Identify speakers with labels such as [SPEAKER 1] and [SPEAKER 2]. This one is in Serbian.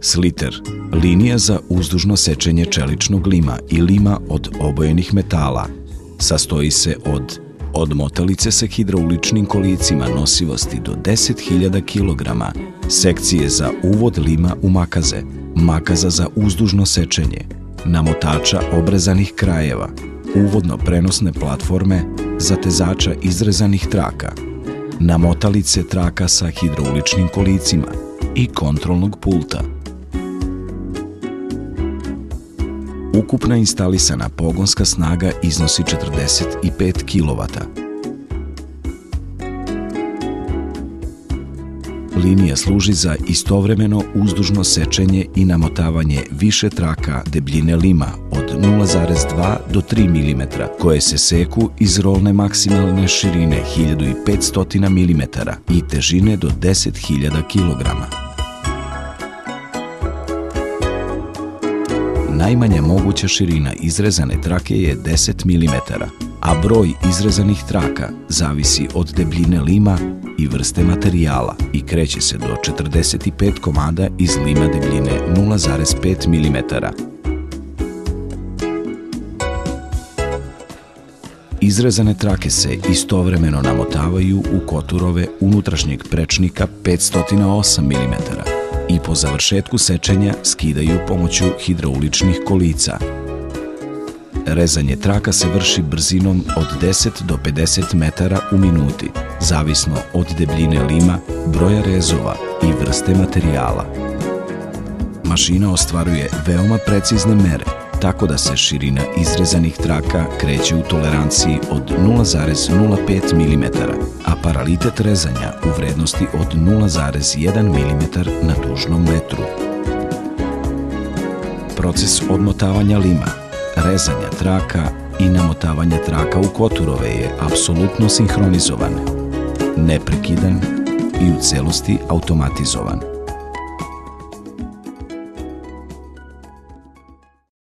[SPEAKER 1] Sliter, linija za uzdužno sečenje čeličnog lima i lima od obojenih metala. Sastoji se od odmotalice sa hidrauličnim kolicima nosivosti do 10.000 kg, sekcije za uvod lima u makaze, makaza za uzdužno sečenje, namotača obrezanih krajeva, uvodno prenosne platforme, zatezača izrezanih traka, namotalice traka sa hidrauličnim kolicima i kontrolnog pulta. Ukupna instalisana pogonska snaga iznosi 45 kW. Linija služi za istovremeno uzdužno sečenje i namotavanje više traka debljine lima od 0,2 do 3 mm, koje se seku iz rolne maksimalne širine 1500 mm i težine do 10.000 kg. Najmanja moguća širina izrezane trake je 10 mm, a broj izrezanih traka zavisi od debljine lima i vrste materijala i kreće se do 45 komada iz lima debljine 0,5 mm. Izrezane trake se istovremeno namotavaju u koturove unutrašnjeg prečnika 508 mm i po završetku sečenja skidaju pomoću hidrauličnih kolica. Rezanje traka se vrši brzinom od 10 do 50 metara u minuti, zavisno od debljine lima, broja rezova i vrste materijala. Mašina ostvaruje veoma precizne mere, tako da se širina izrezanih traka kreće u toleranciji od 0,05 mm, a paralitet rezanja u vrednosti od 0,1 mm na dužnom metru. Proces odmotavanja lima, rezanja traka i namotavanja traka u koturove je apsolutno sinhronizovan, neprekidan i u celosti automatizovan.